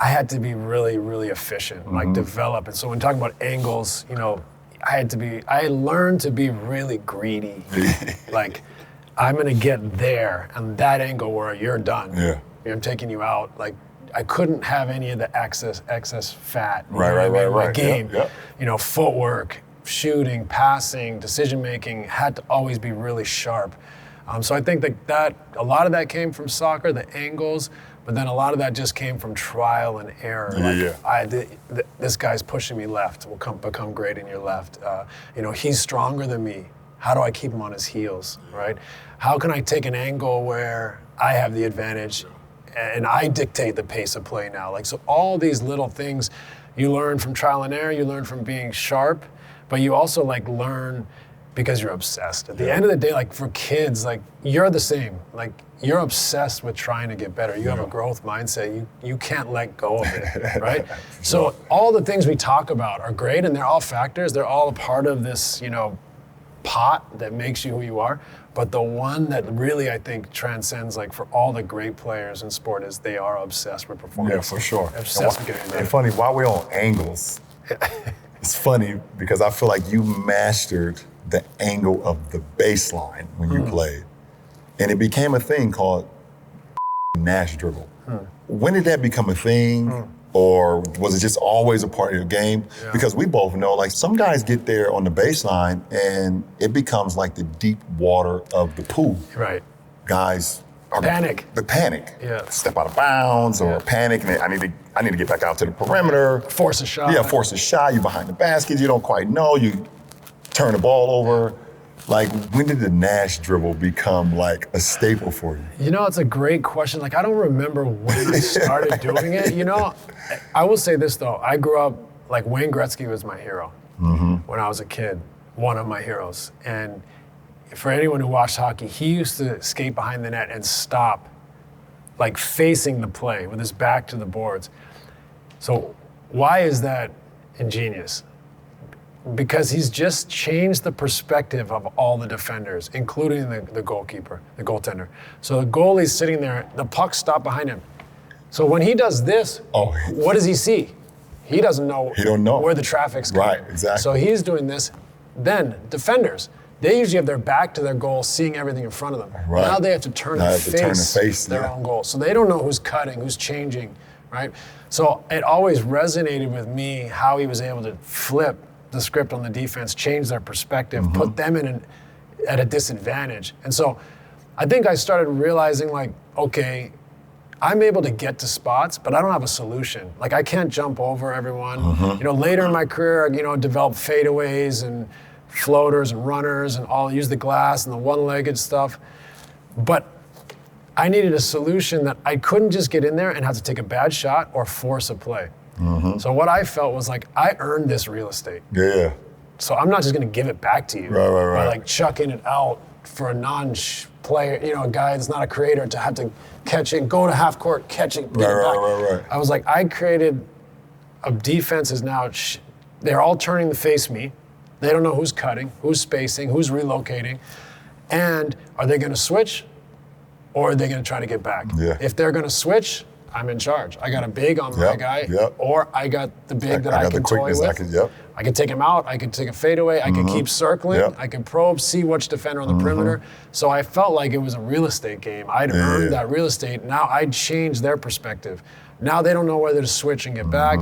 I had to be really, really efficient, like develop. And so when talking about angles, you know, I learned to be really greedy. Like, I'm gonna get there and that angle where you're done. Yeah. I'm taking you out. Like, I couldn't have any of the excess fat. Right. My game, Yep. you know, footwork, shooting, passing, decision making had to always be really sharp. So I think that a lot of that came from soccer, the angles, but then a lot of that just came from trial and error. This guy's pushing me left. Will become great in your left. You know, he's stronger than me. How do I keep him on his heels, right? How can I take an angle where I have the advantage and I dictate the pace of play now? Like, so all these little things you learn from trial and error, you learn from being sharp, but you also like learn because you're obsessed. At the end of the day, like for kids, like you're the same. Like you're obsessed with trying to get better. You have a growth mindset. You can't let go of it, right? So all the things we talk about are great and they're all factors. They're all a part of this, you know, pot that makes you who you are. But the one that really, I think, transcends, like, for all the great players in sport is they are obsessed with performance. Yeah, for sure. Obsessed with getting better. And funny, while we're on angles, it's funny because I feel like you mastered the angle of the baseline when you played. And it became a thing called Nash Dribble. When did that become a thing? Or was it just always a part of your game? Yeah. Because we both know, like, some guys get there on the baseline and it becomes like the deep water of the pool. Right. Guys are panic. The panic. Yeah. Step out of bounds or panic, and I need to get back out to the perimeter. Force a shot. Yeah, force a shot. You're behind the basket. You don't quite know. You turn the ball over. Like, when did the Nash dribble become like a staple for you? You know, it's a great question. Like, I don't remember when I started doing it. You know, I will say this though. I grew up, like, Wayne Gretzky was my hero when I was a kid, one of my heroes. And for anyone who watched hockey, he used to skate behind the net and stop, like facing the play with his back to the boards. So why is that ingenious? Because he's just changed the perspective of all the defenders, including the goalkeeper, the goaltender. So the goalie's sitting there, the puck stopped behind him. So when he does this, what does he see? He doesn't know, where the traffic's going. Right, exactly. So he's doing this. Then defenders, they usually have their back to their goal, seeing everything in front of them. Right. Now they have to turn and face their own goal. So they don't know who's cutting, who's changing, right? So it always resonated with me how he was able to flip the script on the defense, change their perspective, put them at a disadvantage. And so I think I started realizing, like, okay, I'm able to get to spots, but I don't have a solution. Like, I can't jump over everyone. You know, later in my career, you know, developed fadeaways and floaters and runners and use the glass and the one-legged stuff. But I needed a solution that I couldn't just get in there and have to take a bad shot or force a play. So what I felt was like, I earned this real estate. Yeah. So I'm not just gonna give it back to you. Right. By like chucking it out for a non-player, you know, a guy that's not a creator to have to catch it, go to half court, catch it, get it back. Right. I was like, I created a defense is now, they're all turning to face me. They don't know who's cutting, who's spacing, who's relocating. And are they gonna switch or are they gonna try to get back? Yeah. If they're gonna switch, I'm in charge. I got a big on my guy, or I got the big that I can toy with. I can take him out, I can take a fadeaway, I can keep circling, I can probe, see which defender on the perimeter. So I felt like it was a real estate game. I'd earned that real estate. Now I'd changed their perspective. Now they don't know whether to switch and get back.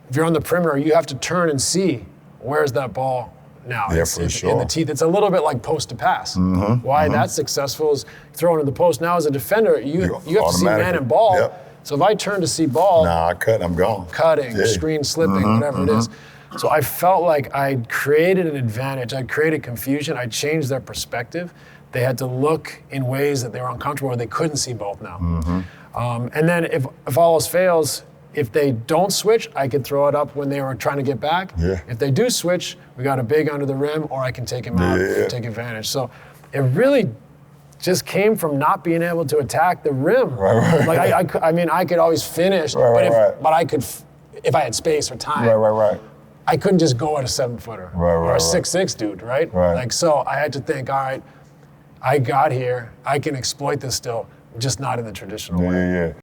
If you're on the perimeter, you have to turn and see where's that ball now. Yeah, it's for in the teeth. It's a little bit like post to pass. Why that's successful is throwing in the post. Now as a defender, you have to see man and ball. So if I turn to see ball, I cut, I'm gone. Cutting, screen slipping, whatever it is. So I felt like I created an advantage. I created confusion. I changed their perspective. They had to look in ways that they were uncomfortable or they couldn't see both now. And then if all else fails, if they don't switch, I could throw it up when they were trying to get back. If they do switch, we got a big under the rim, or I can take him out and take advantage. So it really just came from not being able to attack the rim. Like I mean, I could always finish, but I could, if I had space or time. I couldn't just go at a 7-footer or a 6'6" dude, right? Like, so I had to think, all right, I got here, I can exploit this still, just not in the traditional way.